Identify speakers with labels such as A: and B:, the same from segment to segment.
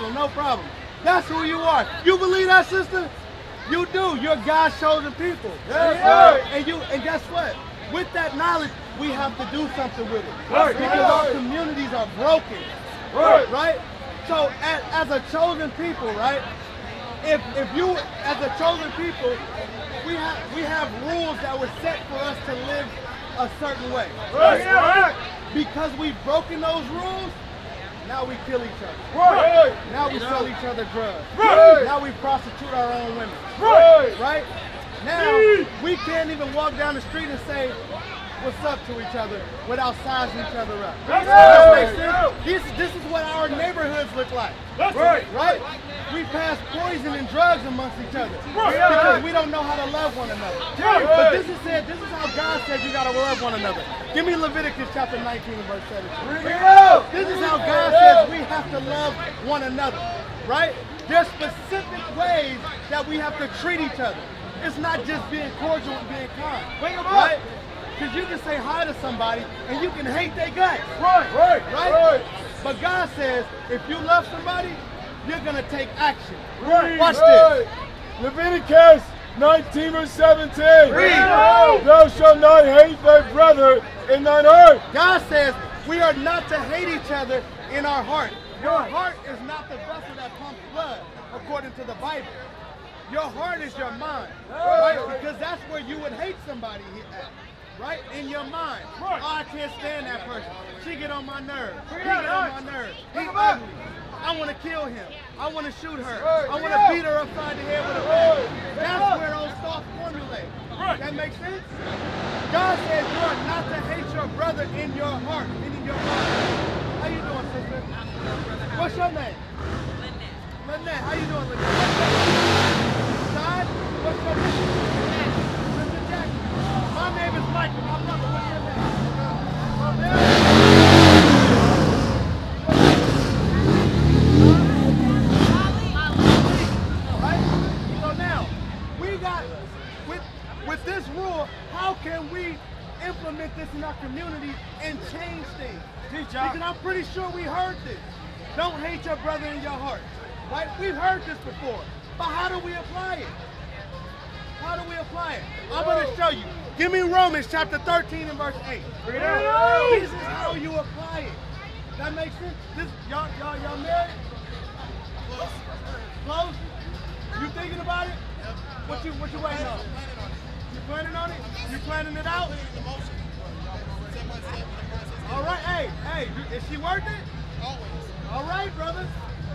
A: problem, no problem. That's who you are. You believe that, sister? You do. You're God's chosen people. And guess what? With that knowledge, we have to do something with it. Because our communities are broken. Right? So as a chosen people, right? If you, as a chosen people, we have rules that were set for us to live a certain way. Because we've broken those rules, now we kill each other. Now we sell each other drugs. Now we prostitute our own women. Right? Now we can't even walk down the street and say what's up to each other without sizing each other up. This is what our neighborhoods look like. Right? We pass poison and drugs amongst each other because we don't know how to love one another. But this is how God said you gotta love one another. Give me Leviticus chapter 19 and verse 17. This is how God says we have to love one another. Right? There's specific ways that we have to treat each other. It's not just being cordial and being kind. Right? Because you can say hi to somebody and you can hate their guts. Right? But God says if you love somebody, you're going to take action. Watch this.
B: Leviticus 19 verse 17. Thou shalt not hate thy brother in thine heart.
A: God says we are not to hate each other in our heart. Your heart is not the vessel that pumps blood, according to the Bible. Your heart is your mind, right? Because that's where you would hate somebody at, right? In your mind. Oh, I can't stand that person. She get on my nerves. He get on my nerves. He's ugly. I want to kill him. I want to shoot her. I want to beat her upside the head with a bat. That's where those thoughts formulate. That makes sense? God says you are not to hate your brother in your heart, meaning your mind. How you doing, sister? What's your name? Lynette. How you doing, Lynette? Side? What's your name? Sister Jackie. My name is Michael. My brother. What's your name? With this rule, how can we implement this in our community and change things? Because I'm pretty sure we heard this. Don't hate your brother in your heart. Right? We've heard this before. But how do we apply it? How do we apply it? I'm going to show you. Give me Romans chapter 13 and verse 8. This is how you apply it. That makes sense? Y'all married? Close? You thinking about it? What you waiting on? You planning on it? You planning it out? All right, hey, is she worth it? Always. All right, brother.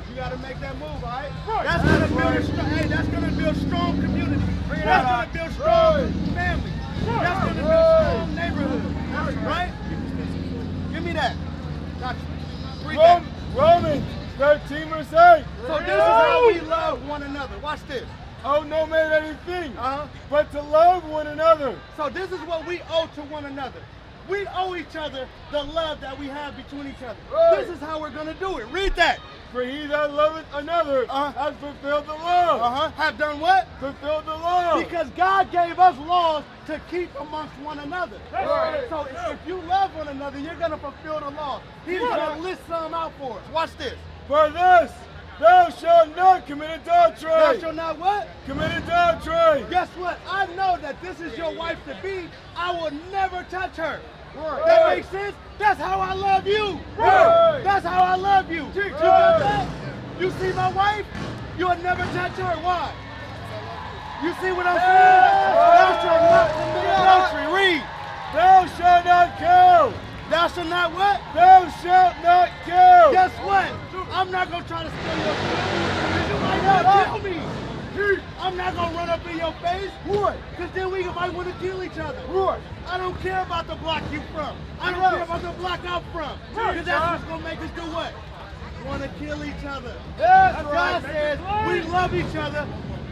A: You got to make that move, all right? That's gonna build strong community. That's gonna build strong family. That's gonna build strong neighborhood. Right? Give me that. Got you. Read that.
B: Romans 13 verse 8.
A: So this is how we love one another. Watch this.
B: Owe no man anything, but to love one another.
A: So this is what we owe to one another. We owe each other the love that we have between each other. This is how we're going to do it. Read that.
B: For he that loveth another has fulfilled the law.
A: Have done what?
B: Fulfilled the law.
A: Because God gave us laws to keep amongst one another. So if you love one another, you're going to fulfill the law. He's going to list some out for us. Watch this.
B: For this, thou shalt not commit adultery.
A: Thou shalt not what?
B: Commit adultery.
A: Guess what? I know that this is your wife to be. I will never touch her. That makes sense? That's how I love you. That's how I love you. You got that? You see my wife? You'll never touch her. Why? You see what I'm saying? Thou shalt not commit adultery. Read.
B: Thou shalt not kill.
A: Thou shalt not what?
B: Thou shalt not kill.
A: Guess what? I'm not going to try to steal your food. You might not kill me. I'm not going to run up in your face. Because then we might want to kill each other. I don't care about the block you from. I don't care about the block I'm from. Because that's what's going to make us do what? Want to kill each other. God says we love each other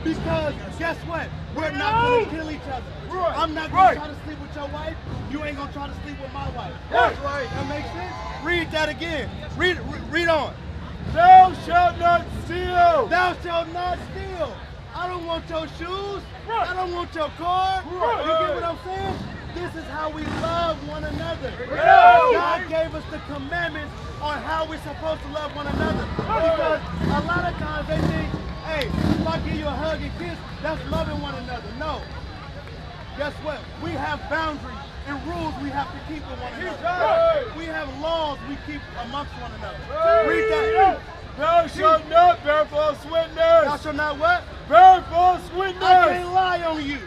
A: because guess what? We're not going to kill each other. I'm not going to try to sleep with your wife. You ain't going to try to sleep with my wife. That makes sense? Read that again. Read on.
B: Thou shalt not steal.
A: Thou shalt not steal. I don't want your shoes. I don't want your car. You get what I'm saying? This is how we love one another. God gave us the commandments on how we're supposed to love one another. Because a lot of times they think, hey, if I give you a hug and kiss, that's loving one another. No. Guess what? We have boundaries and rules we have to keep with one another. We have laws we keep amongst one another. Read that.
B: Thou shalt not bear false witness.
A: Thou shalt not what?
B: Bear false witness.
A: I can't lie on you.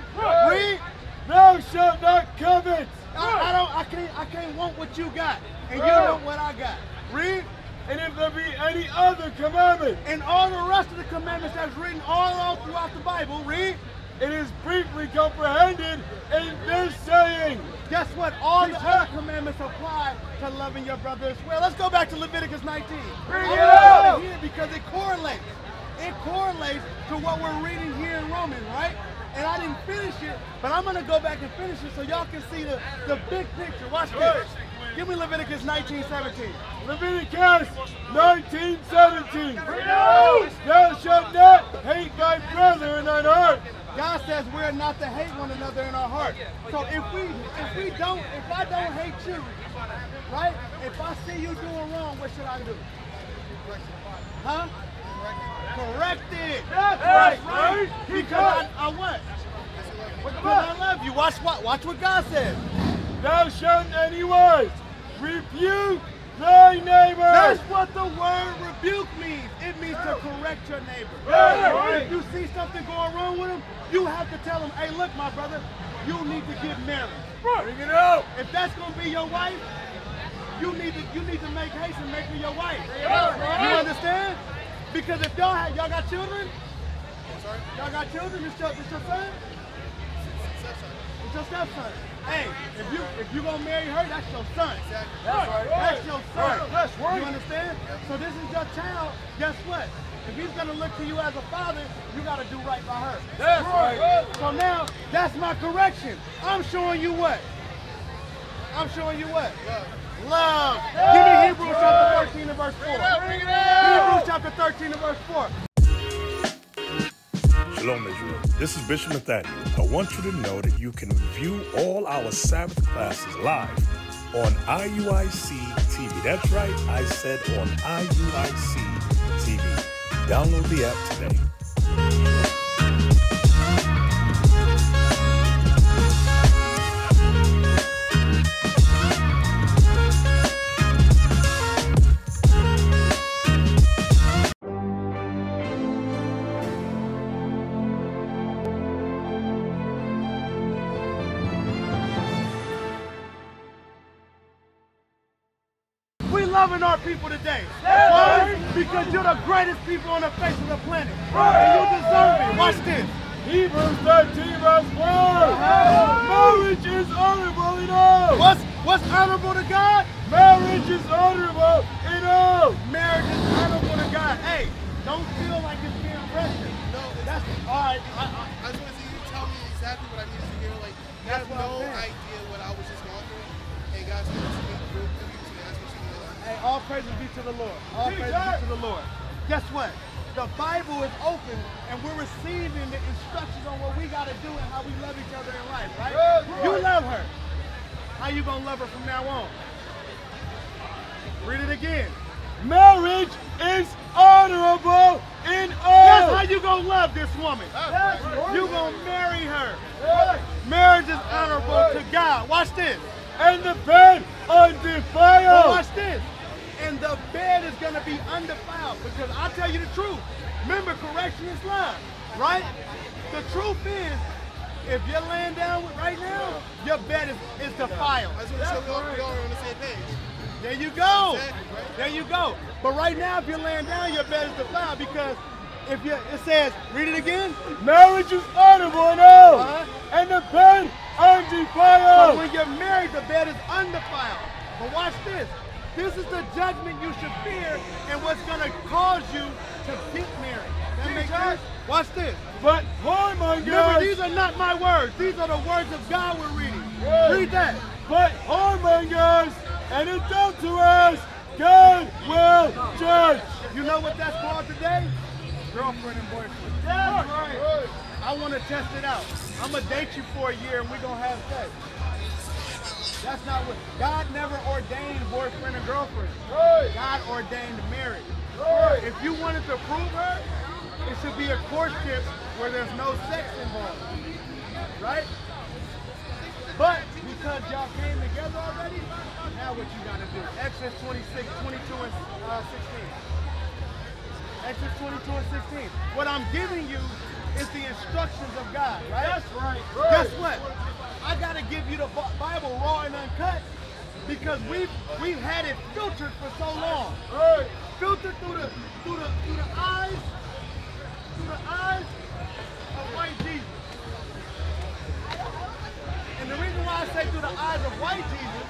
A: Read.
B: Thou shalt not covet.
A: I can't want what you got, and you want what I got. Read.
B: And if there be any other commandment,
A: and all the rest of the commandments that's written all throughout the Bible, read.
B: It is briefly comprehended in this saying.
A: Guess what? All the other commandments apply to loving your brother as well. Let's go back to Leviticus 19.
B: Bring
A: it
B: it
A: up
B: up!
A: Here because it correlates. It correlates to what we're reading here in Romans, right? And I didn't finish it, but I'm going to go back and finish it so y'all can see the big picture. Watch this. Give me Leviticus 19:17.
B: Leviticus 19:17. Thou shalt not hate thy brother in thine heart.
A: God says we're not to hate one another in our heart. So if I don't hate you, right? If I see you doing wrong, what should I do? Huh? Correct it.
B: That's right.
A: Because I what? Because I love you. Watch what God says.
B: Thou shalt anyways rebuke thy neighbor.
A: That's what the word rebuke means. It means to correct your neighbor. If you see something going wrong with him, you have to tell him, hey, look, my brother, you need to get married.
B: Bring it out.
A: If that's going to be your wife, you need to make haste and make her your wife. You understand? Because if y'all got children? Y'all got children? It's your son? It's your stepson. Hey, if you gonna marry her, that's your son. That's your son.
B: That's right.
A: You understand? So this is your child. Guess what? If he's gonna look to you as a father, you gotta do right by her.
B: That's right.
A: So now, that's my correction. I'm showing you what? Love. Give me Hebrews chapter 13 and verse 4. Hebrews chapter 13 and verse 4.
C: Shalom, Israel. This is Bishop Nathaniel. I want you to know that you can view all our Sabbath classes live on IUIC TV. That's right, I said on IUIC TV. Download the app today.
A: Loving our people today. Why? Because you're the greatest people on the face of the planet. And you deserve it. Watch this.
B: Hebrews 13 verse 4. Marriage is honorable in all.
A: What's honorable to God?
B: Marriage is honorable in all.
A: Marriage is honorable to God. Hey, don't feel like it's being pressured. No, that's all right.
D: I just want to see you tell me exactly what I needed to hear. Like, you have no idea what I was just going through. And God's going to speak through you today. That's what you need.
A: Hey, all praises be to the Lord. All praises be to the Lord. Guess what? The Bible is open, and we're receiving the instructions on what we got to do and how we love each other in life, right? You love her. How you going to love her from now on? Read it again.
B: Marriage is honorable in all.
A: That's how you going to love this woman. You going to marry her. Marriage is honorable to God. Watch this.
B: And the bed undefiled.
A: Well, watch this. And the bed is going to be undefiled, because I'll tell you the truth. Remember, correction is love, right? The truth is, if you're laying down right now, your bed is defiled.
D: I just want to show we all on the same page.
A: There you go.
D: Exactly, right?
A: There you go. But right now, if you're laying down, your bed is defiled, because it says, read it again.
B: Marriage is honorable in all, and the bed undefiled.
A: So when you're married, the bed is undefiled. But watch this. This is the judgment you should fear, and what's going to cause you to get married. That makes sense? Watch this.
B: But whoremongers.
A: Remember, these are not my words. These are the words of God we're reading. Read that.
B: But whoremongers and adulterers, God will judge.
A: You know what that's called today? Girlfriend and boyfriend.
B: That's right.
A: I want to test it out. I'm going to date you for a year, and we're going to have sex. That's not what God never ordained boyfriend and girlfriend.
B: Right.
A: God ordained marriage.
B: Right.
A: If you wanted to prove her, it should be a courtship where there's no sex involved. Right? But because y'all came together already, now what you gotta do? Exodus 26, 22 and 16. Exodus 22 and 16. What I'm giving you is the instructions of God, right?
B: That's right.
A: Guess what? I gotta give you the Bible raw and uncut because we've had it filtered for so long.
B: Right.
A: Filtered through the eyes of white Jesus. And the reason why I say through the eyes of white Jesus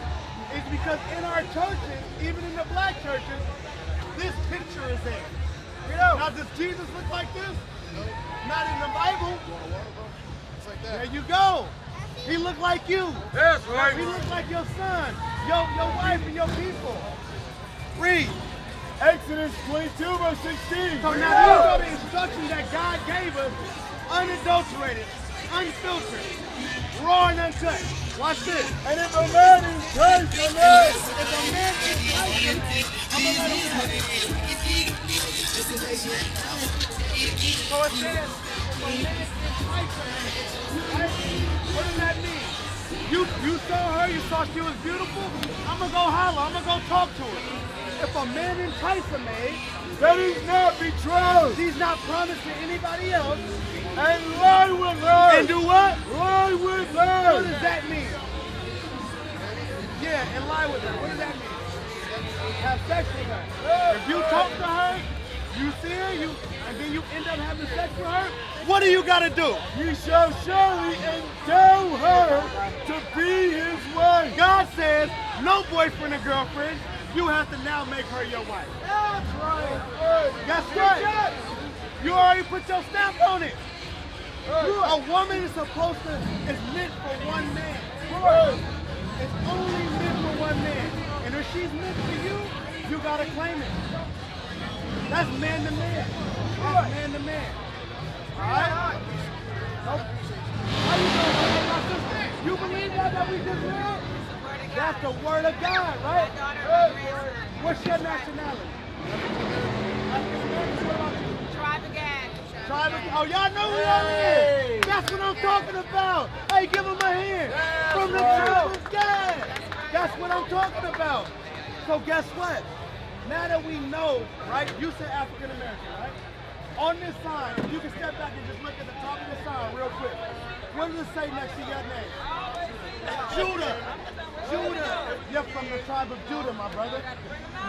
A: is because in our churches, even in the black churches, this picture is there. You know, now does Jesus look like this? Not in the Bible.
D: It's like that.
A: There you go. He looked like you.
B: That's right.
A: He looked like your son, your wife, and your people. Read.
B: Exodus 22 verse 16.
A: So now these are the instructions that God gave us, unadulterated, unfiltered, raw and uncut. Watch this.
B: And if a man entices a man,
A: If a man entices a man, I'm gonna let him know. So it says, if a man entices a man, right? What does that mean? You saw her, you saw she was beautiful. I'm gonna go holler. I'm gonna go talk to her. If a man entices a man,
B: that he's not betrothed,
A: he's not promised to anybody else.
B: and lie with her.
A: And do what?
B: Lie with
A: What
B: her.
A: does that mean? Yeah, and lie with her. What does that mean? Have sex with her. If you talk to her, you see her, and then you end up having sex with her, what do you gotta do?
B: He shall surely endow her to be his wife.
A: God says, no boyfriend or girlfriend, you have to now make her your wife.
B: That's right.
A: Guess what? You already put your stamp on it. A woman is supposed to, it's meant for one man. It's only meant for one man. And if she's meant for you, you gotta claim it. That's man to man. That's man to man. Alright? Nope. How you doing, my sister? You believe that we just read? That's the word of God, right? What's your nationality? What about you?
E: Tribe again.
A: Oh, y'all know who that is. That's what I'm talking about. Hey, give him a hand. From the tribe of Gad. That's what I'm talking about. So guess what? Now that we know, right? You said African American, right? On this sign, if you can step back and just look at the top of the sign real quick. What does it say next to your name? Judah. Judah. You're from the tribe of Judah, my brother.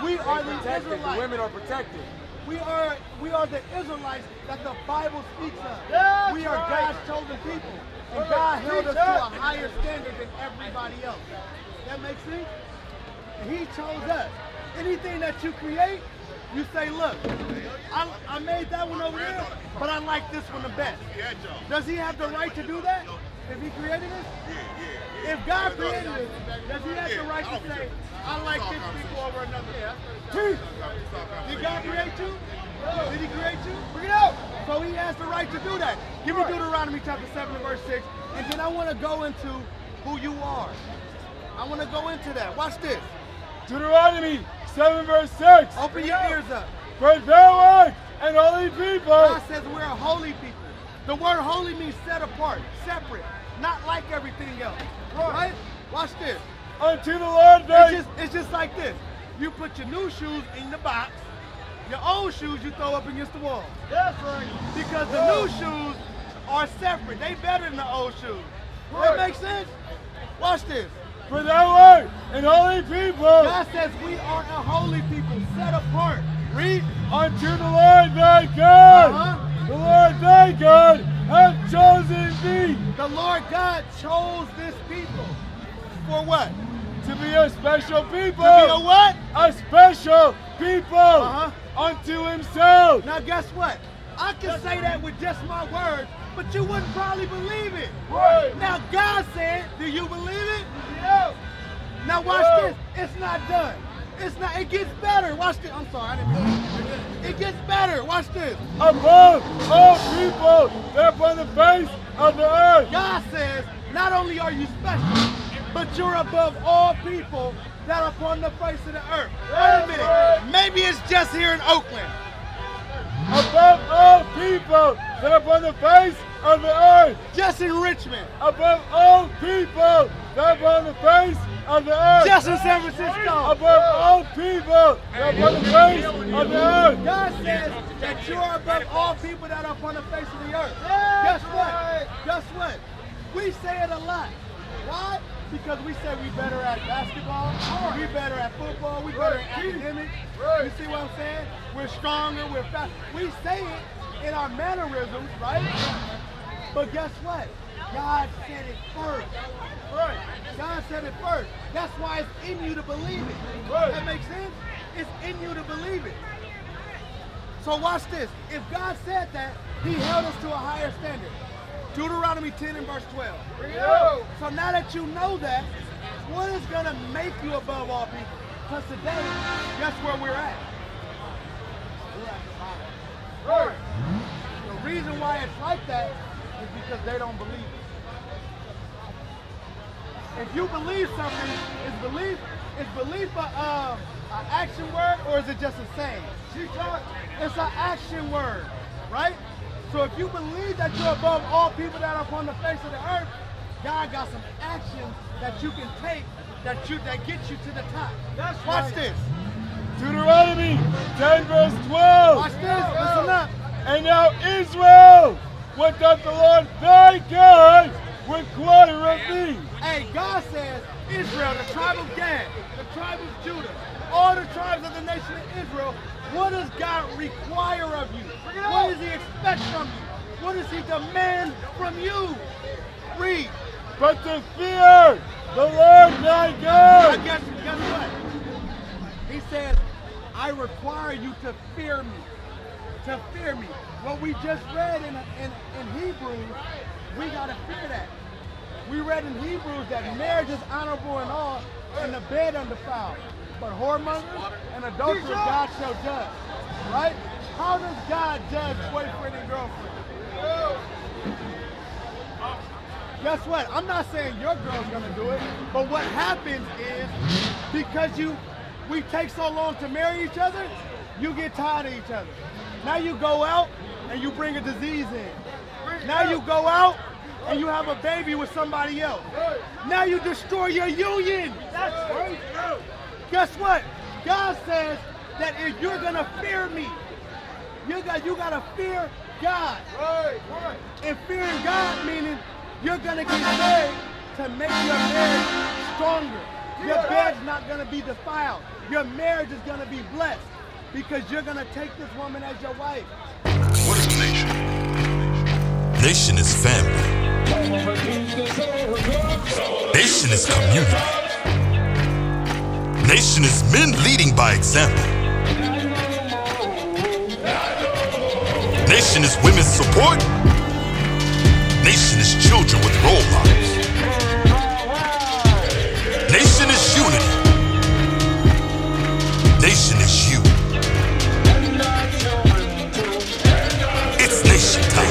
A: We are the Israelites.
B: The women are protected.
A: We are the Israelites that the Bible speaks of.
B: That's
A: We are
B: right.
A: God's chosen people. And God held us to a higher standard than everybody else. That makes sense? And He chose us. Anything that you create, you say, look, I made that one over there, but I like this one the best. Does He have the right to do that if He created us? If God created us, does He have the right to say, I like this people over another? Did God create you? Did He create you? Bring it out. So He has the right to do that. Give me Deuteronomy chapter 7 and verse 6, and then I want to go into who you are. I want to go into that. Watch this.
B: Deuteronomy 7 verse 6.
A: Open your ears up.
B: For thou art an holy people.
A: God says we're a holy people. The word holy means set apart, separate, not like everything else. Right? Watch this.
B: Unto the Lord thy
A: It's just like this. You put your new shoes in the box. Your old shoes you throw up against the wall.
B: That's right.
A: Because the new shoes are separate. They better than the old shoes. That makes sense? Watch this.
B: For thou art an holy people.
A: God says we are a holy people, set apart. Read.
B: Unto the Lord thy God.
A: Uh-huh.
B: The Lord thy God hath chosen thee.
A: The Lord God chose this people. For what?
B: To be a special people.
A: To be a what?
B: A special people.
A: Uh-huh.
B: Unto himself.
A: Now guess what? I can say that with just my words, but you wouldn't probably believe it.
B: Right.
A: Now God said, do you believe it?
B: Yeah.
A: Now watch this. It's not done. It's not. It gets better. Watch this. I'm sorry. I didn't mean to. It gets better. Watch this.
B: Above all people that upon the face of the earth.
A: God says, not only are you special, but you're above all people that are upon the face of the earth. Wait a minute. Maybe it's just here in Oakland.
B: Above all people that are upon the face of the earth.
A: Just in Richmond.
B: Above all people that are upon the face of the earth.
A: Just in San Francisco.
B: Above all people that are upon the face of the earth.
A: God says that you are above all people that are upon the face of the earth. Guess what? Guess what? We say it a lot. Why? Because we say we better at basketball, we better at football, we better at academics. You see what I'm saying? We're stronger, we're fast. We say it in our mannerisms, right? But guess what? God said it first. God said it first. That's why it's in you to believe it. That makes sense? It's in you to believe it. So watch this. If God said that, he held us to a higher standard. Deuteronomy 10 and verse 12. So now that you know that, what is going to make you above all people? Because today, guess where we're at? We're at the bottom. The reason why it's like that is because they don't believe it. If you believe something, is belief an action word or is it just a saying? It's an action word, right? So if you believe that you're above all people that are upon the face of the earth, God got some actions that you can take that get you to the top. Watch this.
B: Deuteronomy 10 verse 12.
A: Watch this. Listen up.
B: And now Israel, what doth the Lord thy God require of thee?
A: Hey, God says, Israel, the tribe of Gad, the tribe of Judah, all the tribes of the nation of Israel, what does God require of you? What does he expect from you? What does he demand from you? Read.
B: But to fear the Lord thy God.
A: Guess what? He says, I require you to fear me. To fear me. What we just read in Hebrews, we got to fear that. We read in Hebrews that marriage is honorable and all, and the bed undefiled. But whoremongers and adulterers God shall judge. Right? How does God judge boyfriend and girlfriend? Guess what? I'm not saying your girl's gonna do it, but what happens is because we take so long to marry each other, you get tired of each other. Now you go out and you bring a disease in. Now you go out and you have a baby with somebody else. Now you destroy your union. That's right. Guess what? God says that if you're gonna fear me, you gotta fear God. And fearing God meaning you're gonna get married to make your marriage stronger. Your bed's not gonna be defiled. Your marriage is gonna be blessed because you're gonna take this woman as your wife.
E: What is a nation? Nation is family. Nation is community. Nation is men leading by example. Nation is women's support. Nation is children with role models. Nation is unity. Nation is you. It's nation time.